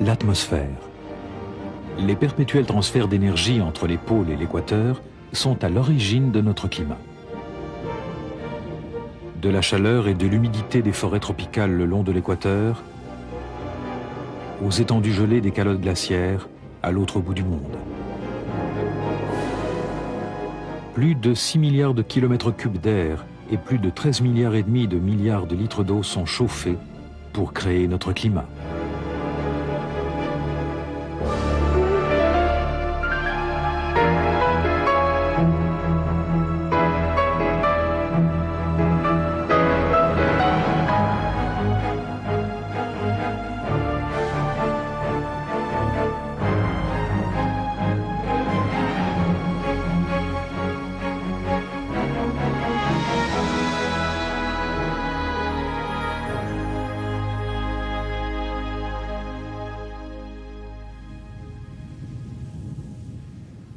l'atmosphère. Les perpétuels transferts d'énergie entre les pôles et l'équateur sont à l'origine de notre climat. De la chaleur et de l'humidité des forêts tropicales le long de l'équateur, aux étendues gelées des calottes glaciaires à l'autre bout du monde. Plus de 6 milliards de kilomètres cubes d'air et plus de 13 milliards et demi de milliards de litres d'eau sont chauffés pour créer notre climat.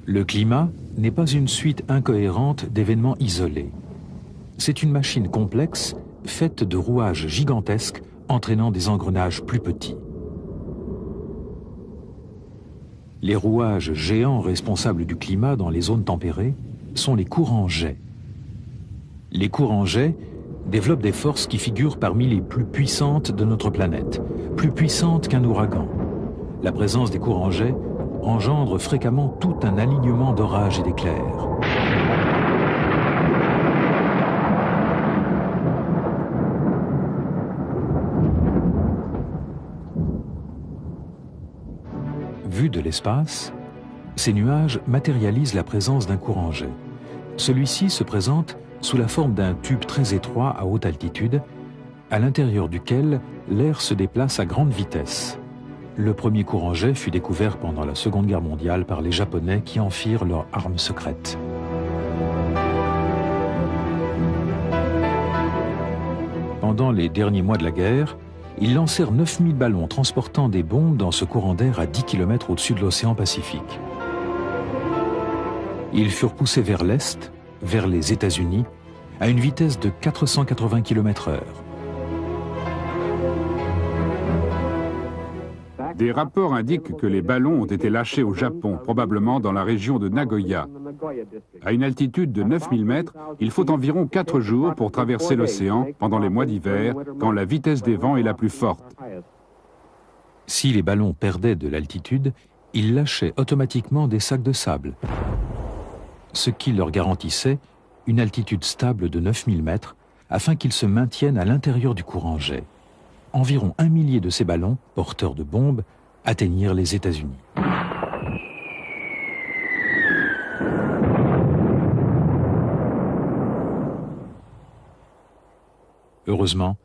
Le climat n'est pas une suite incohérente d'événements isolés. C'est une machine complexe, faite de rouages gigantesques entraînant des engrenages plus petits. Les rouages géants responsables du climat dans les zones tempérées sont les courants jets. Les courants jets développent des forces qui figurent parmi les plus puissantes de notre planète, plus puissantes qu'un ouragan. La présence des courants jets engendre fréquemment tout un alignement d'orages et d'éclairs. Vus de l'espace, ces nuages matérialisent la présence d'un courant jet. Celui-ci se présente sous la forme d'un tube très étroit à haute altitude, à l'intérieur duquel l'air se déplace à grande vitesse. Le premier courant jet fut découvert pendant la Seconde Guerre mondiale par les Japonais qui en firent leur arme secrète. Pendant les derniers mois de la guerre, ils lancèrent 9000 ballons transportant des bombes dans ce courant d'air à 10 km au-dessus de l'océan Pacifique. Ils furent poussés vers l'est, vers les États-Unis, à une vitesse de 480 km/h. Des rapports indiquent que les ballons ont été lâchés au Japon, probablement dans la région de Nagoya. À une altitude de 9000 mètres, il faut environ 4 jours pour traverser l'océan pendant les mois d'hiver, quand la vitesse des vents est la plus forte. Si les ballons perdaient de l'altitude, ils lâchaient automatiquement des sacs de sable, ce qui leur garantissait une altitude stable de 9000 mètres afin qu'ils se maintiennent à l'intérieur du courant jet. Environ 1 millier de ces ballons, porteurs de bombes, atteignirent les États-Unis. Heureusement,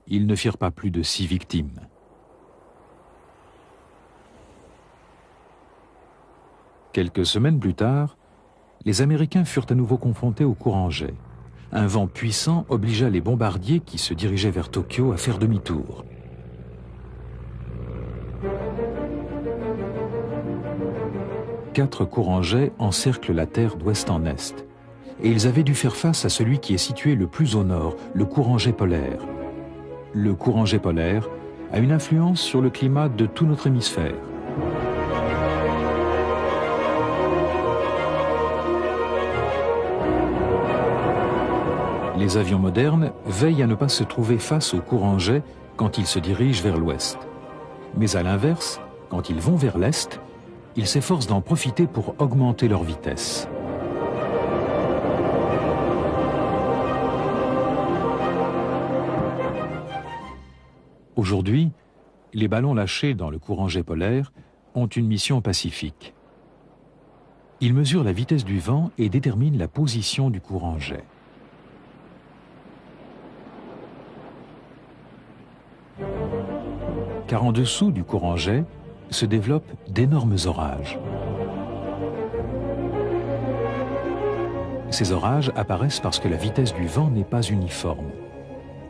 ils ne firent pas plus de 6 victimes. Quelques semaines plus tard, les Américains furent à nouveau confrontés au courant jet. Un vent puissant obligea les bombardiers qui se dirigeaient vers Tokyo à faire demi-tour. Quatre courants jets encerclent la Terre d'ouest en est. Et ils avaient dû faire face à celui qui est situé le plus au nord, le courant jet polaire. Le courant jet polaire a une influence sur le climat de tout notre hémisphère. Les avions modernes veillent à ne pas se trouver face au courant jet quand ils se dirigent vers l'ouest. Mais à l'inverse, quand ils vont vers l'est, ils s'efforcent d'en profiter pour augmenter leur vitesse. Aujourd'hui, les ballons lâchés dans le courant jet polaire ont une mission pacifique. Ils mesurent la vitesse du vent et déterminent la position du courant jet. Car en dessous du courant jet se développent d'énormes orages. Ces orages apparaissent parce que la vitesse du vent n'est pas uniforme.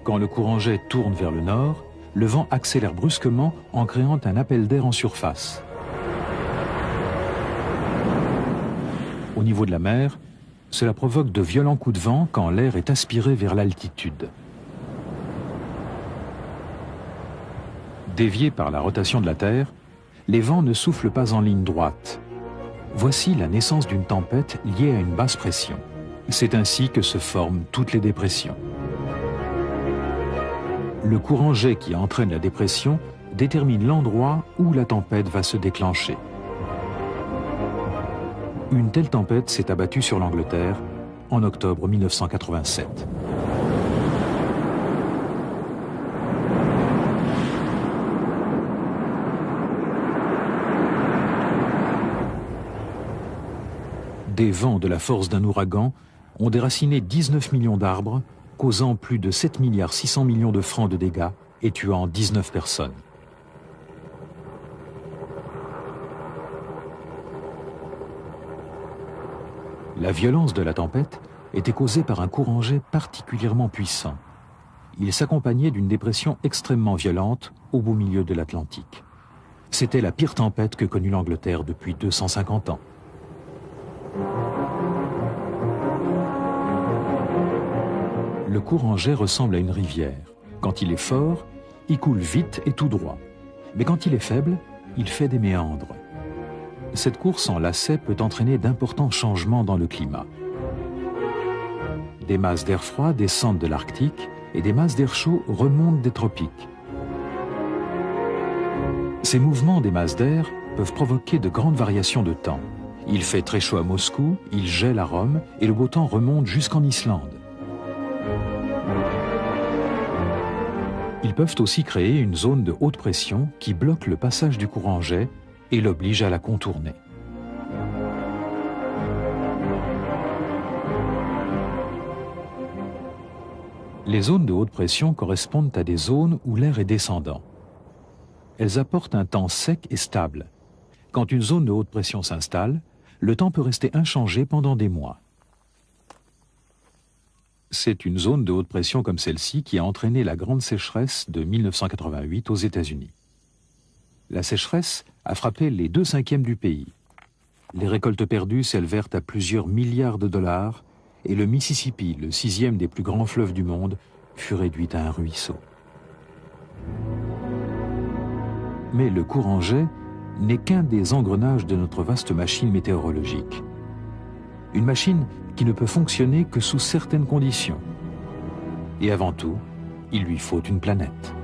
Quand le courant jet tourne vers le nord, le vent accélère brusquement en créant un appel d'air en surface. Au niveau de la mer, cela provoque de violents coups de vent quand l'air est aspiré vers l'altitude. Déviés par la rotation de la Terre, les vents ne soufflent pas en ligne droite. Voici la naissance d'une tempête liée à une basse pression. C'est ainsi que se forment toutes les dépressions. Le courant jet qui entraîne la dépression détermine l'endroit où la tempête va se déclencher. Une telle tempête s'est abattue sur l'Angleterre en octobre 1987. Des vents de la force d'un ouragan ont déraciné 19 millions d'arbres, causant plus de 7 milliards 600 millions de francs de dégâts et tuant 19 personnes. La violence de la tempête était causée par un courant jet particulièrement puissant. Il s'accompagnait d'une dépression extrêmement violente au beau milieu de l'Atlantique. C'était la pire tempête que connut l'Angleterre depuis 250 ans. Le courant jet ressemble à une rivière. Quand il est fort, il coule vite et tout droit. Mais quand il est faible, il fait des méandres. Cette course en lacet peut entraîner d'importants changements dans le climat. Des masses d'air froid descendent de l'Arctique et des masses d'air chaud remontent des tropiques. Ces mouvements des masses d'air peuvent provoquer de grandes variations de temps. Il fait très chaud à Moscou, il gèle à Rome et le beau temps remonte jusqu'en Islande. Ils peuvent aussi créer une zone de haute pression qui bloque le passage du courant jet et l'oblige à la contourner. Les zones de haute pression correspondent à des zones où l'air est descendant. Elles apportent un temps sec et stable. Quand une zone de haute pression s'installe, le temps peut rester inchangé pendant des mois. C'est une zone de haute pression comme celle-ci qui a entraîné la grande sécheresse de 1988 aux États-Unis. La sécheresse a frappé les 2/5 du pays. Les récoltes perdues s'élevèrent à plusieurs milliards de dollars et le Mississippi, le 6e des plus grands fleuves du monde, fut réduit à un ruisseau. Mais le courant jet n'est qu'un des engrenages de notre vaste machine météorologique. Une machine qui ne peut fonctionner que sous certaines conditions. Et avant tout, il lui faut une planète.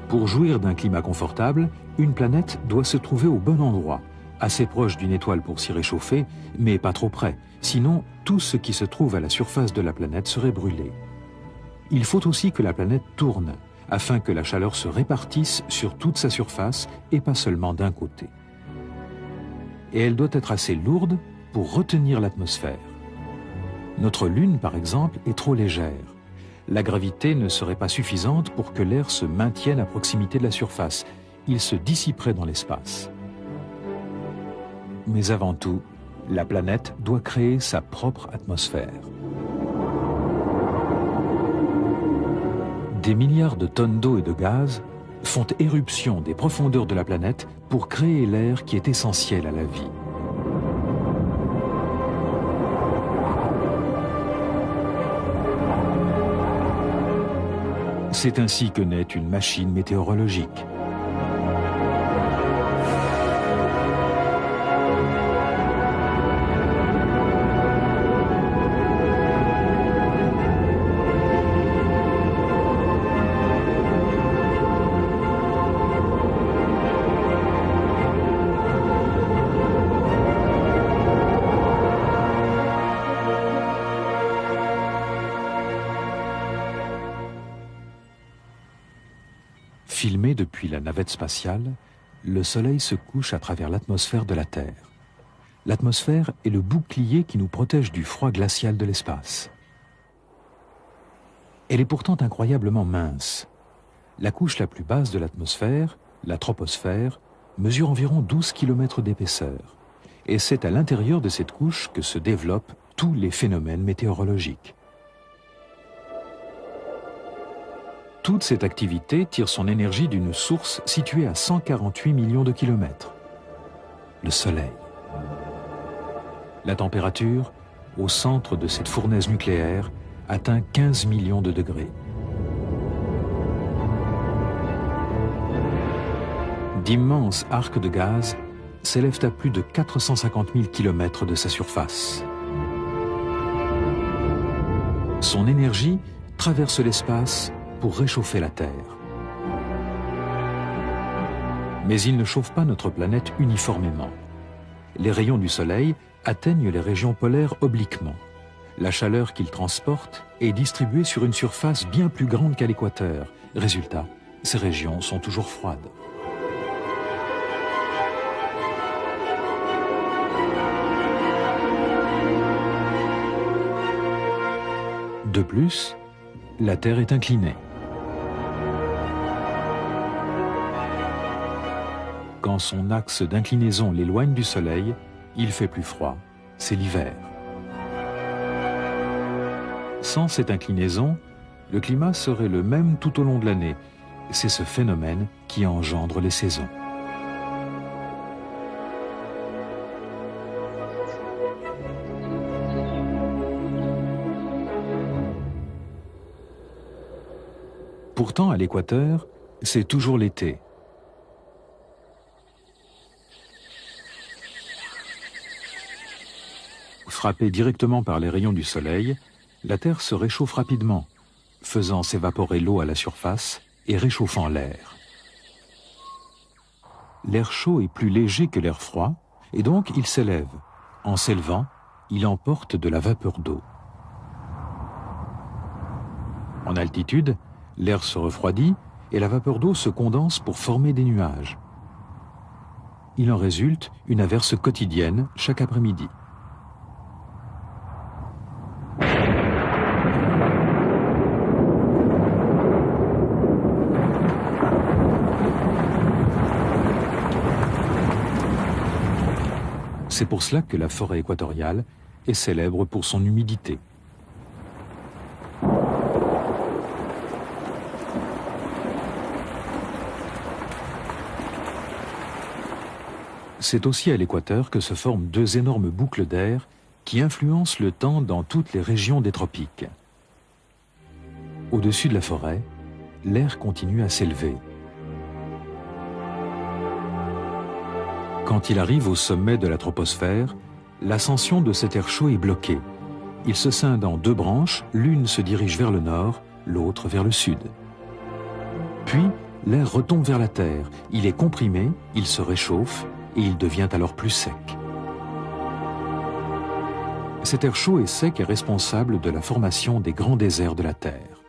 Pour jouir d'un climat confortable, une planète doit se trouver au bon endroit, assez proche d'une étoile pour s'y réchauffer, mais pas trop près, sinon tout ce qui se trouve à la surface de la planète serait brûlé. Il faut aussi que la planète tourne, afin que la chaleur se répartisse sur toute sa surface et pas seulement d'un côté. Et elle doit être assez lourde pour retenir l'atmosphère. Notre Lune, par exemple, est trop légère. La gravité ne serait pas suffisante pour que l'air se maintienne à proximité de la surface. Il se dissiperait dans l'espace. Mais avant tout, la planète doit créer sa propre atmosphère. Des milliards de tonnes d'eau et de gaz font éruption des profondeurs de la planète pour créer l'air qui est essentiel à la vie. C'est ainsi que naît une machine météorologique. Filmé depuis la navette spatiale, le Soleil se couche à travers l'atmosphère de la Terre. L'atmosphère est le bouclier qui nous protège du froid glacial de l'espace. Elle est pourtant incroyablement mince. La couche la plus basse de l'atmosphère, la troposphère, mesure environ 12 km d'épaisseur. Et c'est à l'intérieur de cette couche que se développent tous les phénomènes météorologiques. Toute cette activité tire son énergie d'une source située à 148 millions de kilomètres, le Soleil. La température, au centre de cette fournaise nucléaire, atteint 15 millions de degrés. D'immenses arcs de gaz s'élèvent à plus de 450 000 km de sa surface. Son énergie traverse l'espace pour réchauffer la Terre. Mais il ne chauffe pas notre planète uniformément. Les rayons du Soleil atteignent les régions polaires obliquement. La chaleur qu'ils transportent est distribuée sur une surface bien plus grande qu'à l'équateur. Résultat, ces régions sont toujours froides. De plus, la Terre est inclinée. Quand son axe d'inclinaison l'éloigne du Soleil, il fait plus froid, c'est l'hiver. Sans cette inclinaison, le climat serait le même tout au long de l'année. C'est ce phénomène qui engendre les saisons. Pourtant, à l'équateur, c'est toujours l'été. Frappée directement par les rayons du soleil, la Terre se réchauffe rapidement, faisant s'évaporer l'eau à la surface et réchauffant l'air. L'air chaud est plus léger que l'air froid, et donc il s'élève. En s'élevant, il emporte de la vapeur d'eau. En altitude, l'air se refroidit et la vapeur d'eau se condense pour former des nuages. Il en résulte une averse quotidienne chaque après-midi. C'est pour cela que la forêt équatoriale est célèbre pour son humidité. C'est aussi à l'équateur que se forment deux énormes boucles d'air qui influencent le temps dans toutes les régions des tropiques. Au-dessus de la forêt, l'air continue à s'élever. Quand il arrive au sommet de la troposphère, l'ascension de cet air chaud est bloquée. Il se scinde en deux branches, l'une se dirige vers le nord, l'autre vers le sud. Puis, l'air retombe vers la Terre, il est comprimé, il se réchauffe et il devient alors plus sec. Cet air chaud et sec est responsable de la formation des grands déserts de la Terre.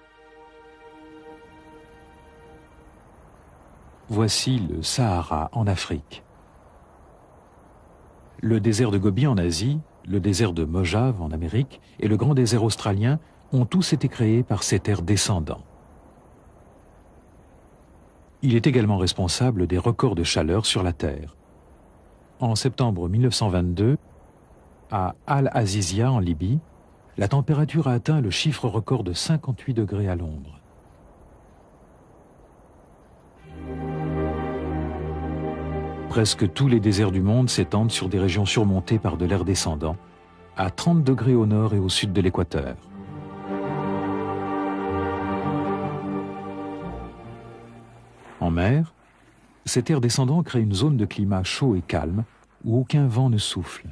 Voici le Sahara en Afrique. Le désert de Gobi en Asie, le désert de Mojave en Amérique et le grand désert australien ont tous été créés par cet air descendant. Il est également responsable des records de chaleur sur la Terre. En septembre 1922, à Al-Azizia en Libye, la température a atteint le chiffre record de 58 degrés à l'ombre. Presque tous les déserts du monde s'étendent sur des régions surmontées par de l'air descendant, à 30 degrés au nord et au sud de l'équateur. En mer, cet air descendant crée une zone de climat chaud et calme où aucun vent ne souffle.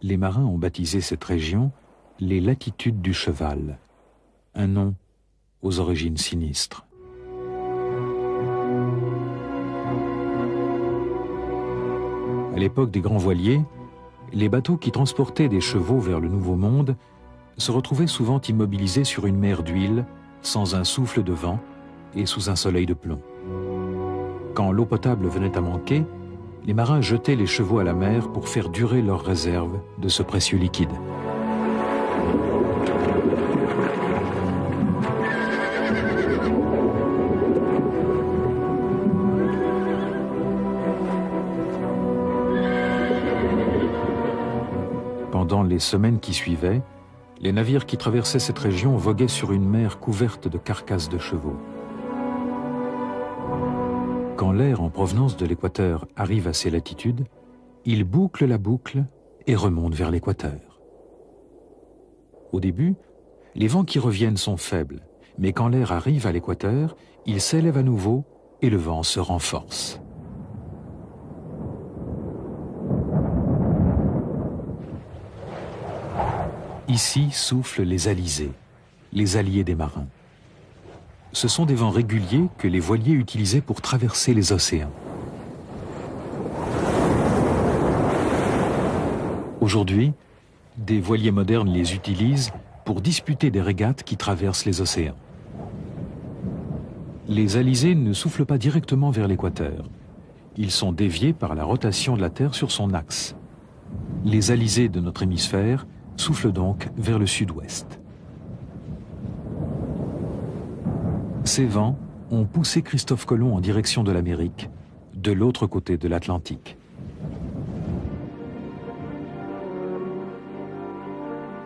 Les marins ont baptisé cette région les latitudes du cheval, un nom aux origines sinistres. À l'époque des grands voiliers, les bateaux qui transportaient des chevaux vers le Nouveau Monde se retrouvaient souvent immobilisés sur une mer d'huile, sans un souffle de vent et sous un soleil de plomb. Quand l'eau potable venait à manquer, les marins jetaient les chevaux à la mer pour faire durer leurs réserves de ce précieux liquide. Pendant les semaines qui suivaient, les navires qui traversaient cette région voguaient sur une mer couverte de carcasses de chevaux. Quand l'air en provenance de l'équateur arrive à ces latitudes, il boucle la boucle et remonte vers l'équateur. Au début, les vents qui reviennent sont faibles, mais quand l'air arrive à l'équateur, il s'élève à nouveau et le vent se renforce. Ici soufflent les alizés, les alliés des marins. Ce sont des vents réguliers que les voiliers utilisaient pour traverser les océans. Aujourd'hui, des voiliers modernes les utilisent pour disputer des régates qui traversent les océans. Les alizés ne soufflent pas directement vers l'équateur. Ils sont déviés par la rotation de la Terre sur son axe. Les alizés de notre hémisphère soufflent donc vers le sud-ouest. Ces vents ont poussé Christophe Colomb en direction de l'Amérique, de l'autre côté de l'Atlantique.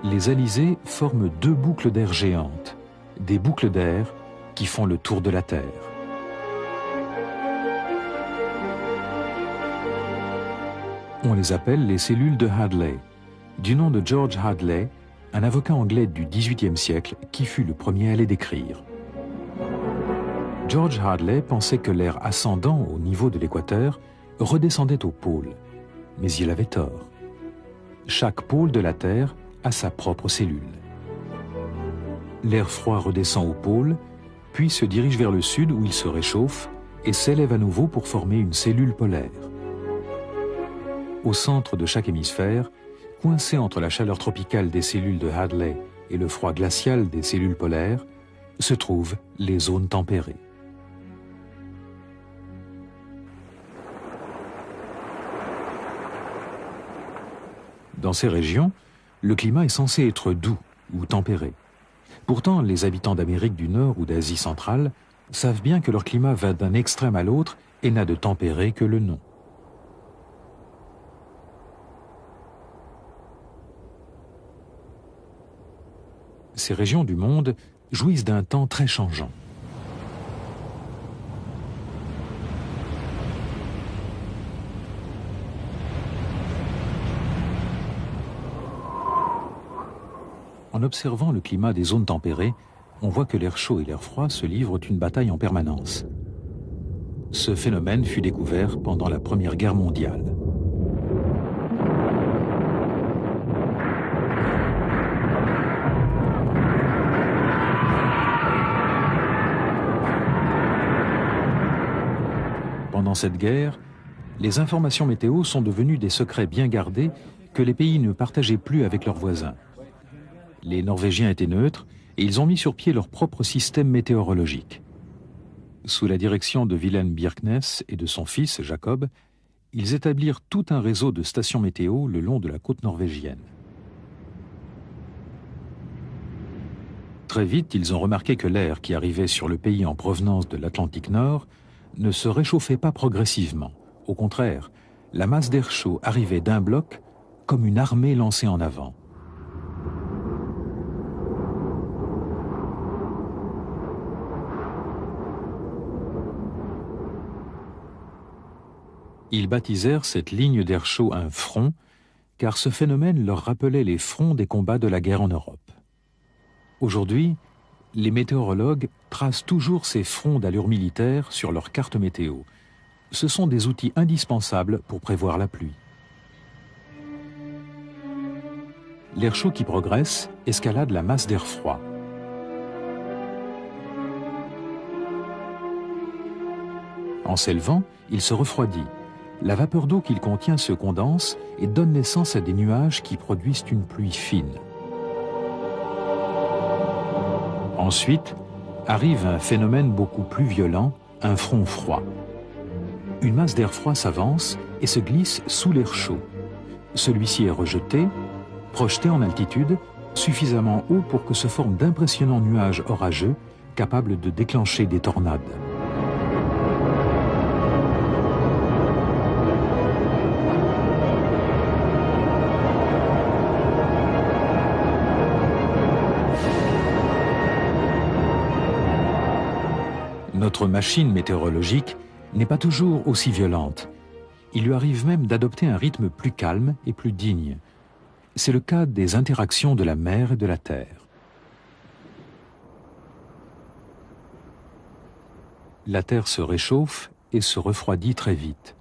Les alizés forment deux boucles d'air géantes, des boucles d'air qui font le tour de la Terre. On les appelle les cellules de Hadley, du nom de George Hadley, un avocat anglais du XVIIIe siècle qui fut le premier à les décrire. George Hadley pensait que l'air ascendant au niveau de l'équateur redescendait au pôle, mais il avait tort. Chaque pôle de la Terre a sa propre cellule. L'air froid redescend au pôle, puis se dirige vers le sud où il se réchauffe et s'élève à nouveau pour former une cellule polaire. Au centre de chaque hémisphère, coincé entre la chaleur tropicale des cellules de Hadley et le froid glacial des cellules polaires, se trouvent les zones tempérées. Dans ces régions, le climat est censé être doux ou tempéré. Pourtant, les habitants d'Amérique du Nord ou d'Asie centrale savent bien que leur climat va d'un extrême à l'autre et n'a de tempéré que le nom. Ces régions du monde jouissent d'un temps très changeant. En observant le climat des zones tempérées, on voit que l'air chaud et l'air froid se livrent une bataille en permanence. Ce phénomène fut découvert pendant la Première Guerre mondiale. Pendant cette guerre, les informations météo sont devenues des secrets bien gardés que les pays ne partageaient plus avec leurs voisins. Les Norvégiens étaient neutres et ils ont mis sur pied leur propre système météorologique. Sous la direction de Wilhelm Bjerknes et de son fils Jacob, ils établirent tout un réseau de stations météo le long de la côte norvégienne. Très vite, ils ont remarqué que l'air qui arrivait sur le pays en provenance de l'Atlantique Nord ne se réchauffait pas progressivement. Au contraire, la masse d'air chaud arrivait d'un bloc comme une armée lancée en avant. Ils baptisèrent cette ligne d'air chaud un front, car ce phénomène leur rappelait les fronts des combats de la guerre en Europe. Aujourd'hui, les météorologues tracent toujours ces fronts d'allure militaire sur leur carte météo. Ce sont des outils indispensables pour prévoir la pluie. L'air chaud qui progresse escalade la masse d'air froid. En s'élevant, il se refroidit. La vapeur d'eau qu'il contient se condense et donne naissance à des nuages qui produisent une pluie fine. Ensuite, arrive un phénomène beaucoup plus violent, un front froid. Une masse d'air froid s'avance et se glisse sous l'air chaud. Celui-ci est rejeté, projeté en altitude, suffisamment haut pour que se forment d'impressionnants nuages orageux capables de déclencher des tornades. Notre machine météorologique n'est pas toujours aussi violente. Il lui arrive même d'adopter un rythme plus calme et plus digne. C'est le cas des interactions de la mer et de la terre. La terre se réchauffe et se refroidit très vite.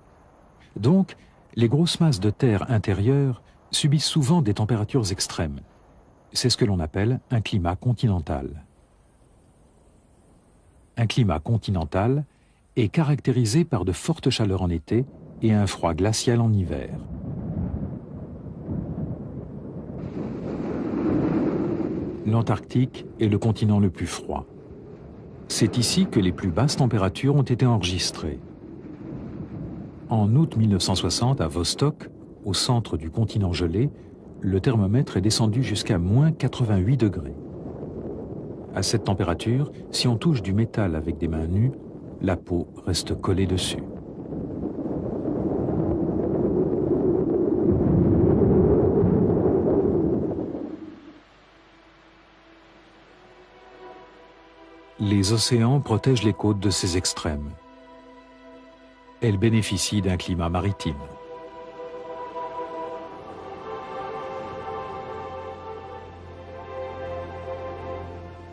Donc, les grosses masses de terre intérieure subissent souvent des températures extrêmes. C'est ce que l'on appelle un climat continental. Un climat continental est caractérisé par de fortes chaleurs en été et un froid glacial en hiver. L'Antarctique est le continent le plus froid. C'est ici que les plus basses températures ont été enregistrées. En août 1960, à Vostok, au centre du continent gelé, le thermomètre est descendu jusqu'à moins 88 degrés. À cette température, si on touche du métal avec des mains nues, la peau reste collée dessus. Les océans protègent les côtes de ces extrêmes. Elles bénéficient d'un climat maritime.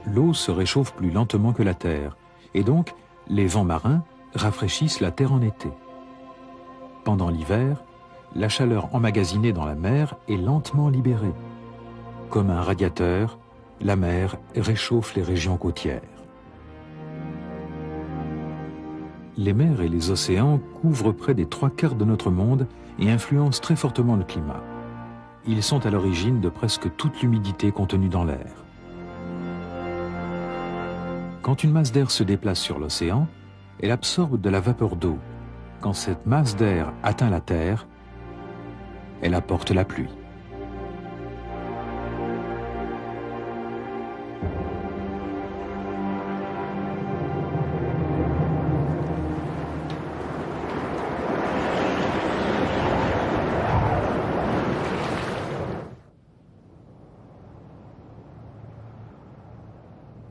L'eau se réchauffe plus lentement que la terre, et donc les vents marins rafraîchissent la terre en été. Pendant l'hiver, la chaleur emmagasinée dans la mer est lentement libérée. Comme un radiateur, la mer réchauffe les régions côtières. Les mers et les océans couvrent près des 3/4 de notre monde et influencent très fortement le climat. Ils sont à l'origine de presque toute l'humidité contenue dans l'air. Quand une masse d'air se déplace sur l'océan, elle absorbe de la vapeur d'eau. Quand cette masse d'air atteint la Terre, elle apporte la pluie.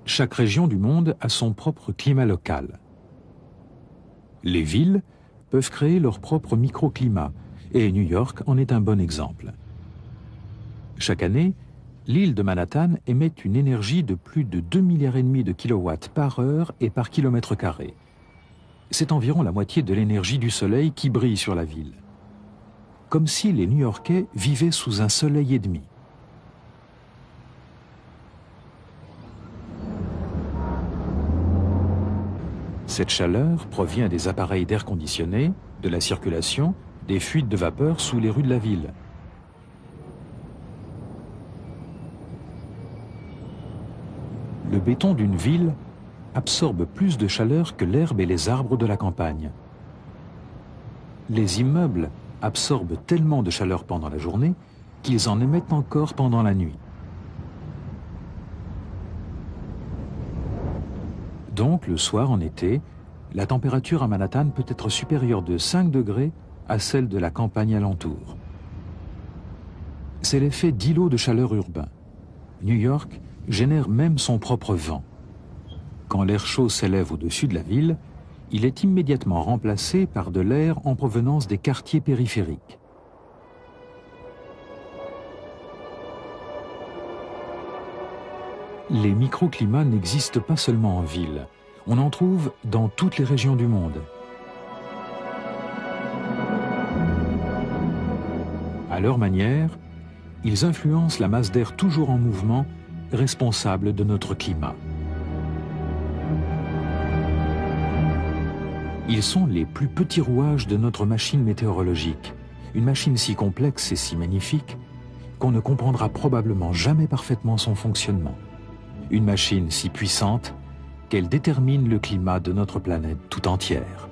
Chaque région du monde a son propre climat local. Les villes peuvent créer leur propre microclimat, et New York en est un bon exemple. Chaque année, l'île de Manhattan émet une énergie de plus de 2,5 milliards de kilowatts par heure et par kilomètre carré. C'est environ la moitié de l'énergie du soleil qui brille sur la ville. Comme si les New-Yorkais vivaient sous un soleil et demi. Cette chaleur provient des appareils d'air conditionné, de la circulation, des fuites de vapeur sous les rues de la ville. Le béton d'une ville absorbe plus de chaleur que l'herbe et les arbres de la campagne. Les immeubles absorbent tellement de chaleur pendant la journée qu'ils en émettent encore pendant la nuit. Donc, le soir, en été, la température à Manhattan peut être supérieure de 5 degrés à celle de la campagne alentour. C'est l'effet d'îlot de chaleur urbain. New York génère même son propre vent. Quand l'air chaud s'élève au-dessus de la ville, il est immédiatement remplacé par de l'air en provenance des quartiers périphériques. Les microclimats n'existent pas seulement en ville, on en trouve dans toutes les régions du monde. À leur manière, ils influencent la masse d'air toujours en mouvement, responsable de notre climat. Ils sont les plus petits rouages de notre machine météorologique, une machine si complexe et si magnifique qu'on ne comprendra probablement jamais parfaitement son fonctionnement. Une machine si puissante qu'elle détermine le climat de notre planète tout entière.